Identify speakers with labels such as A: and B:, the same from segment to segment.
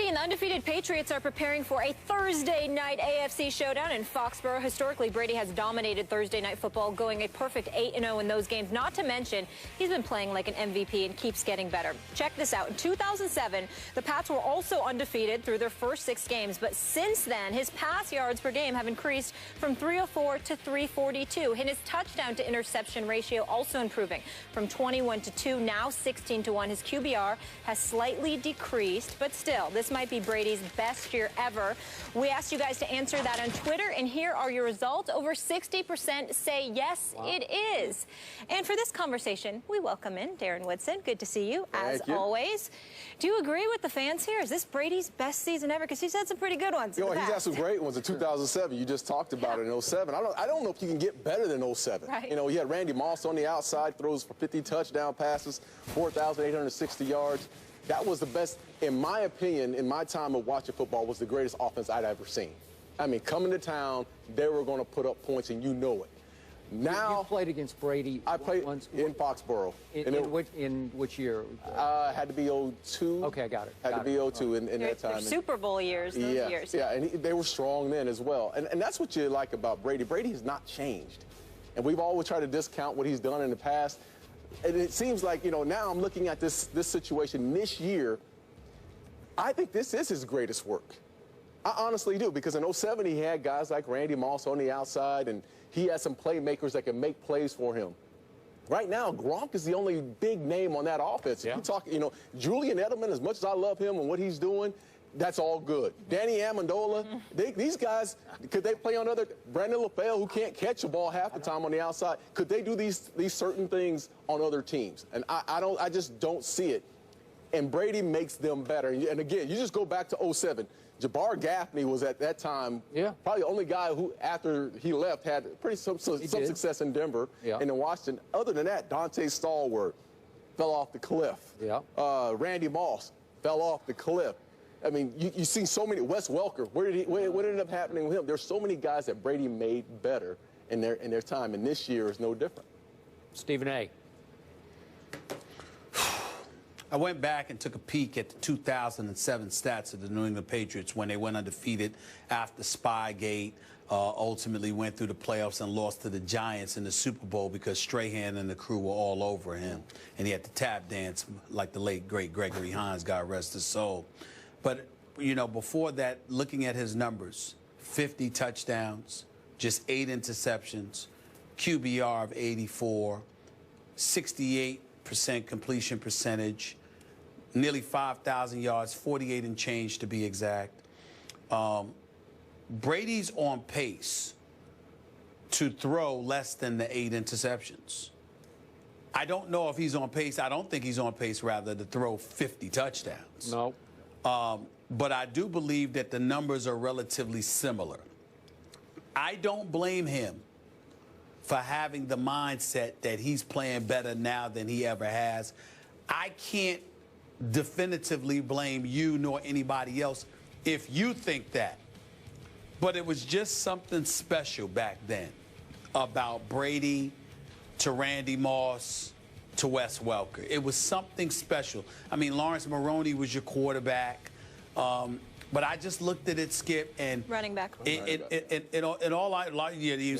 A: and the undefeated Patriots are preparing for a Thursday night AFC showdown in Foxborough. Historically, Brady has dominated Thursday night football, going a perfect 8-0 in those games. Not to mention, he's been playing like an MVP and keeps getting better. Check this out. In 2007, the Pats were also undefeated through their first 6 games. But since then, his pass yards per game have increased from 304 to 342. And his touchdown to interception ratio also improving from 21 to 2, now 16 to 1. His QBR has slightly decreased, but still, this might be Brady's best year ever. We asked you guys to answer that on Twitter, and here are your results. Over 60% say yes, it is. And for this conversation, we welcome in Darren Woodson. Good to see you, as always. Do you agree with the fans here? Is this Brady's best season ever? Because he's had some pretty good ones.
B: He's had some great ones in 2007. You just talked about it in 07. I don't know if you can get better than 07.
A: Right.
B: You know, you had Randy Moss on the outside, throws for 50 touchdown passes, 4,860 yards. That was the best, in my opinion, in my time of watching football, was the greatest offense I'd ever seen. I mean, coming to town, they were going to put up points, and you know it. Now,
C: you played against Brady.
B: I played in Foxborough.
C: In which year?
B: Had to be 02.
C: Okay, I got it.
B: Had to be 02 in that time.
A: Super Bowl years, those years.
B: Yeah, and they were strong then as well. And that's what you like about Brady. Brady has not changed. And we've always tried to discount what he's done in the past. And it seems like, you know, now I'm looking at this situation this year. I think this is his greatest work. I honestly do, because in 07 he had guys like Randy Moss on the outside, and he had some playmakers that can make plays for him. Right now, Gronk is the only big name on that offense. Yeah. You talk, you know, Julian Edelman, as much as I love him and what he's doing, that's all good. Danny Amendola, these guys, could they play on other? Brandon LaFell, who can't catch a ball half the time on the outside, could they do these certain things on other teams? And I just don't see it. And Brady makes them better. And again, you just go back to 07. Jabbar Gaffney was at that time probably the only guy who, after he left, had some success in Denver and in Washington. Other than that, Dante Stallworth fell off the cliff. Randy Moss fell off the cliff. I mean, you see so many. Wes Welker, what ended up happening with him? There's so many guys that Brady made better in their time, and this year is no different.
C: Stephen A.
D: I went back and took a peek at the 2007 stats of the New England Patriots when they went undefeated after Spygate, ultimately went through the playoffs and lost to the Giants in the Super Bowl because Strahan and the crew were all over him, and he had to tap dance like the late, great Gregory Hines, God rest his soul. But, you know, before that, looking at his numbers, 50 touchdowns, just 8 interceptions, QBR of 84, 68% completion percentage, nearly 5,000 yards, 48 and change to be exact. Brady's on pace to throw less than the 8 interceptions. I don't know if he's on pace. I don't think he's on pace, rather, to throw 50 touchdowns.
C: No.
D: But I do believe that the numbers are relatively similar. I don't blame him for having the mindset that he's playing better now than he ever has. I can't definitively blame you nor anybody else if you think that. But it was just something special back then about Brady to Randy Moss to Wes Welker. It was something special. I mean, Lawrence Maroney was your quarterback. But I just looked at it, Skip, and
A: running back.
D: He was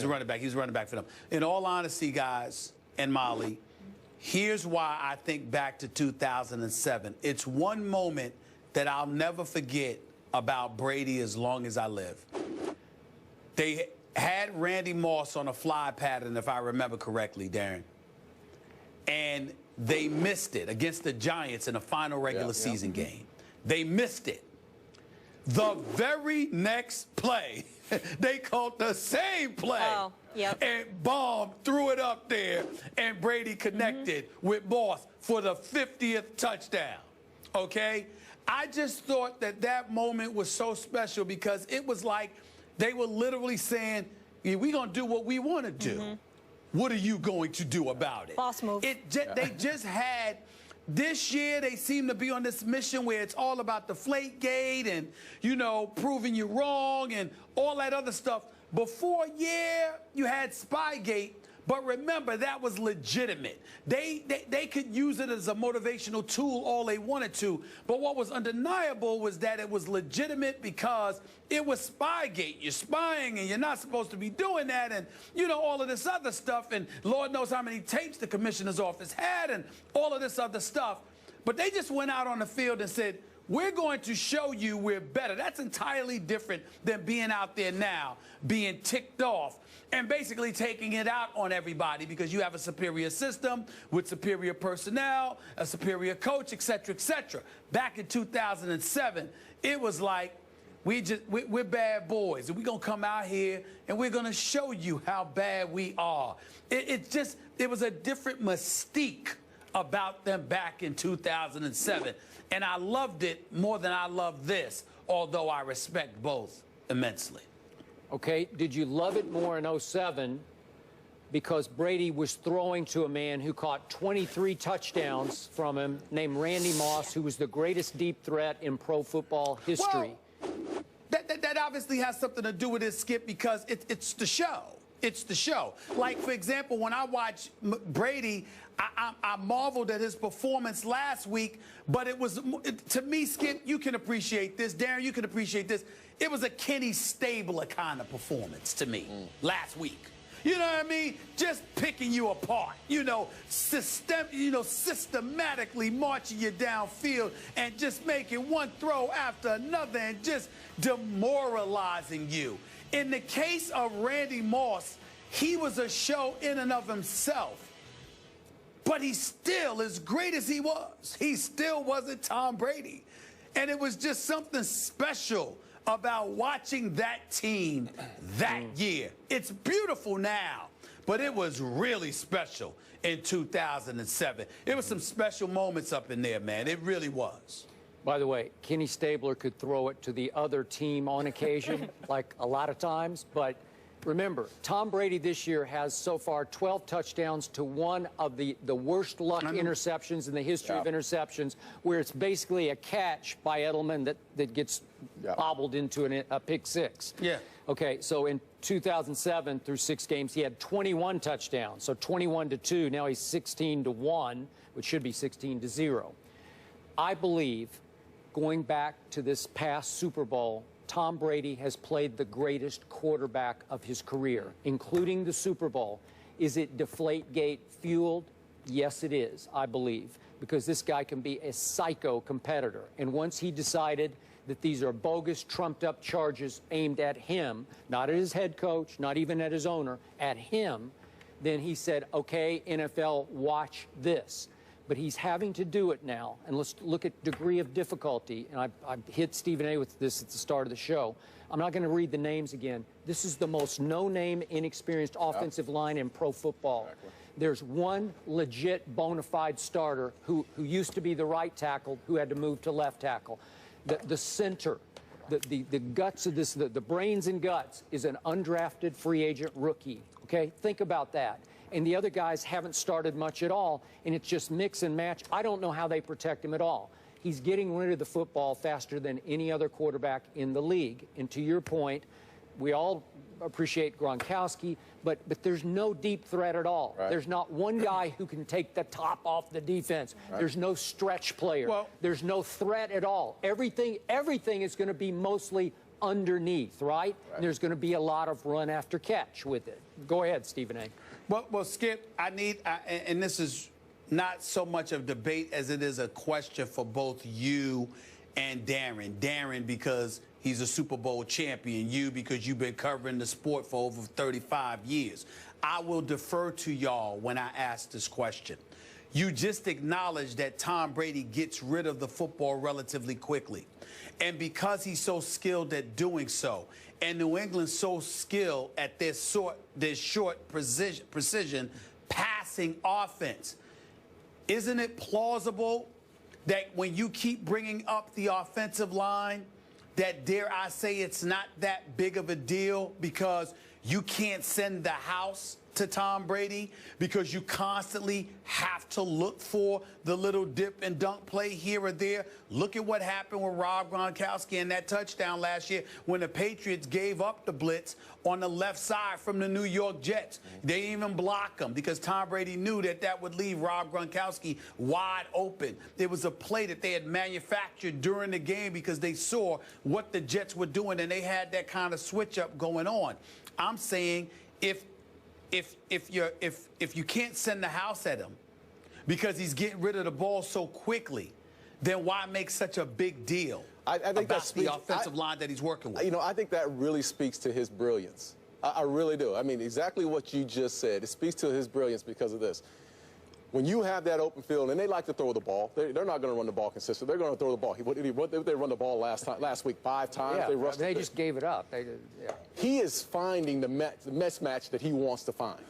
D: a running back. He was a running back for them. In all honesty, guys, and Molly, here's why I think back to 2007. It's one moment that I'll never forget about Brady as long as I live. They had Randy Moss on a fly pattern, if I remember correctly, Darren, and they missed it against the Giants in a final regular season game. They missed it. The very next play, they called the same play. And bombed, threw it up there, and Brady connected with Moss for the 50th touchdown. Okay? I just thought that moment was so special because it was like they were literally saying, yeah, we're going to do what we want to do. What are you going to do about it?
A: Boss move.
D: They just had... This year, they seem to be on this mission where it's all about the Deflategate and, you know, proving you wrong and all that other stuff. Before, you had Spygate, But remember, that was legitimate. They could use it as a motivational tool all they wanted to. But what was undeniable was that it was legitimate because it was Spygate. You're spying and you're not supposed to be doing that, and, you know, all of this other stuff. And Lord knows how many tapes the commissioner's office had and all of this other stuff. But they just went out on the field and said, we're going to show you we're better. That's entirely different than being out there now, being ticked off and basically taking it out on everybody because you have a superior system with superior personnel, a superior coach, et cetera, et cetera. Back in 2007, it was like, we're bad boys, and we're going to come out here and we're going to show you how bad we are. It was a different mystique about them back in 2007. And I loved it more than I love this, although I respect both immensely.
C: Okay, did you love it more in 07 because Brady was throwing to a man who caught 23 touchdowns from him named Randy Moss, who was the greatest deep threat in pro football history?
D: Well, that obviously has something to do with it, Skip, because it's the show. It's the show. Like, for example, when I watch Brady, I marveled at his performance last week, but it was, to me, Skip, you can appreciate this. Darren, you can appreciate this. It was a Kenny Stabler kind of performance to me last week. You know what I mean? Just picking you apart, you know, systematically marching you downfield and just making one throw after another and just demoralizing you. In the case of Randy Moss, he was a show in and of himself. But he's still, as great as he was, he still wasn't Tom Brady. And it was just something special about watching that team that year. It's beautiful now, but it was really special in 2007. It was some special moments up in there, man. It really was.
C: By the way, Kenny Stabler could throw it to the other team on occasion, like a lot of times. But remember, Tom Brady this year has so far 12 touchdowns to one of the worst luck interceptions in the history of interceptions, where it's basically a catch by Edelman that gets bobbled into a pick six. Yeah. Okay, so in 2007 through 6 games, he had 21 touchdowns, so 21-2. Now he's 16-1, which should be 16-0. I believe, going back to this past Super Bowl, Tom Brady has played the greatest quarterback of his career, including the Super Bowl. Is it Deflategate fueled? Yes, it is, I believe, because this guy can be a psycho competitor. And once he decided that these are bogus, trumped-up charges aimed at him, not at his head coach, not even at his owner, at him, then he said, okay, NFL, watch this. But he's having to do it now. And let's look at degree of difficulty. And I hit Stephen A. with this at the start of the show. I'm not going to read the names again. This is the most no-name, inexperienced offensive line in pro football. Exactly. There's one legit bona fide starter who used to be the right tackle, who had to move to left tackle. The center, the guts of this, the brains and guts, is an undrafted free agent rookie. Okay, think about that. And the other guys haven't started much at all, and it's just mix and match. I don't know how they protect him at all. He's getting rid of the football faster than any other quarterback in the league. And to your point, we all appreciate Gronkowski, but there's no deep threat at all. Right. There's not one guy who can take the top off the defense. Right. There's no stretch player. Well, there's no threat at all. Everything is going to be mostly underneath, right? And there's going to be a lot of run after catch with it. Go ahead, Stephen A.
D: Well, Skip, and this is not so much of debate as it is a question for both you and Darren. Darren, because he's a Super Bowl champion. You, because you've been covering the sport for over 35 years. I will defer to y'all when I ask this question. You just acknowledged that Tom Brady gets rid of the football relatively quickly. And because he's so skilled at doing so, and New England's so skilled at their short precision passing offense, isn't it plausible that when you keep bringing up the offensive line, that, dare I say, it's not that big of a deal because you can't send the house to Tom Brady because you constantly have to look for the little dip and dunk play here or there. Look at what happened with Rob Gronkowski and that touchdown last year when the Patriots gave up the blitz on the left side from the New York Jets. They didn't even block them because Tom Brady knew that that would leave Rob Gronkowski wide open. It was a play that they had manufactured during the game because they saw what the Jets were doing and they had that kind of switch up going on. I'm saying if you can't send the house at him because he's getting rid of the ball so quickly, then why make such a big deal
B: I think
D: about
B: that's
D: the offensive line that he's working with?
B: You know, I think that really speaks to his brilliance. I really do. I mean, exactly what you just said. It speaks to his brilliance because of this. When you have that open field, and they like to throw the ball, they're not going to run the ball consistently. They're going to throw the ball. They run the ball last week 5 times.
C: Yeah, they just gave it up. Yeah.
B: He is finding the mismatch that he wants to find.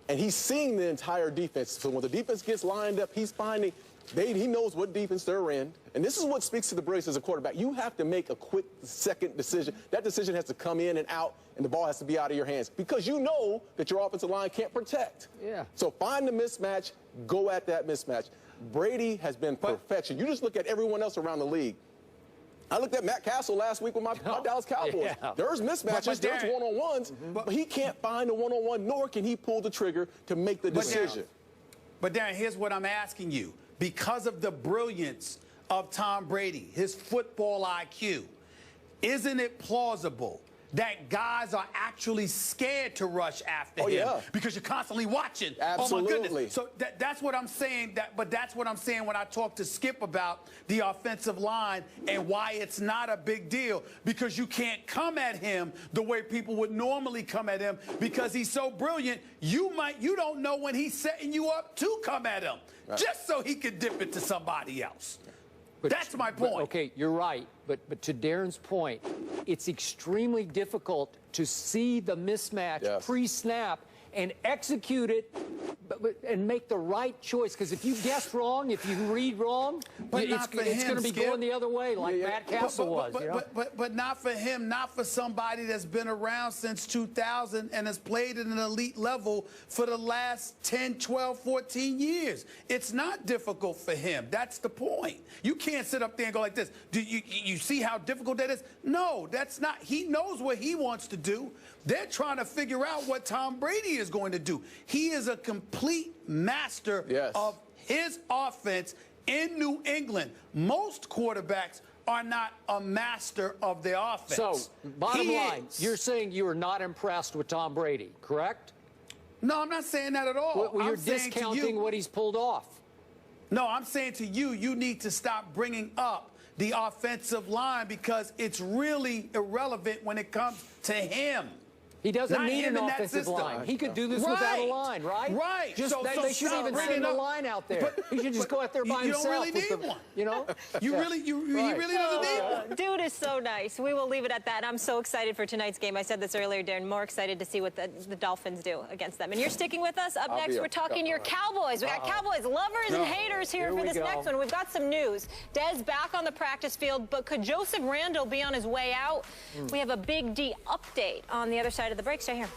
B: And he's seeing the entire defense. So when the defense gets lined up, he's finding he knows what defense they're in. And this is what speaks to the brilliance as a quarterback. You have to make a quick second decision. That decision has to come in and out, and the ball has to be out of your hands because you know that your offensive line can't protect.
C: Yeah.
B: So find the mismatch, go at that mismatch. Brady has been perfection. You just look at everyone else around the league. I looked at Matt Castle last week with my Dallas Cowboys.
C: Yeah.
B: There's mismatches, there's one-on-ones, but he can't find a one-on-one, nor can he pull the trigger to make the decision.
D: But Darren, here's what I'm asking you. Because of the brilliance of Tom Brady, his football IQ, isn't it plausible that guys are actually scared to rush after him?
B: Yeah.
D: Because you're constantly watching.
B: Absolutely.
D: Oh, my goodness. So that's what I'm saying. But that's what I'm saying when I talk to Skip about the offensive line and why it's not a big deal. Because you can't come at him the way people would normally come at him because he's so brilliant. You don't know when he's setting you up to come at him, just so he can dip it to somebody else. But that's my point.
C: Okay, you're right. But to Darren's point, it's extremely difficult to see the mismatch pre-snap and execute it and make the right choice. Because if you guess wrong, if you read wrong, it's going to be going the other way like Matt Castle was.
D: But not for him, not for somebody that's been around since 2000 and has played at an elite level for the last 10, 12, 14 years. It's not difficult for him. That's the point. You can't sit up there and go like this. Do you see how difficult that is? No, that's not. He knows what he wants to do. They're trying to figure out what Tom Brady is going to do. He is a complete master of his offense in New England. Most quarterbacks are not a master of their offense.
C: So, bottom line, you're saying you are not impressed with Tom Brady, correct?
D: No, I'm not saying that at all.
C: Well, you're discounting what he's pulled off.
D: No, I'm saying to you, you need to stop bringing up the offensive line because it's really irrelevant when it comes to him.
C: He doesn't need an offensive line. He could do this without a line, right?
D: Right.
C: Just, they shouldn't even send a line out there. He should just go out there by himself.
D: You don't really need one.
C: You know?
D: He really doesn't need one.
A: Dude is so nice. We will leave it at that. I'm so excited for tonight's game. I said this earlier, Darren. More excited to see what the Dolphins do against them. And you're sticking with us. Up next, we're talking your Cowboys. We got Cowboys lovers and haters here for this next one. We've got some news. Dez back on the practice field, but could Joseph Randle be on his way out? We have a Big D update on the other side of the break. Stay here.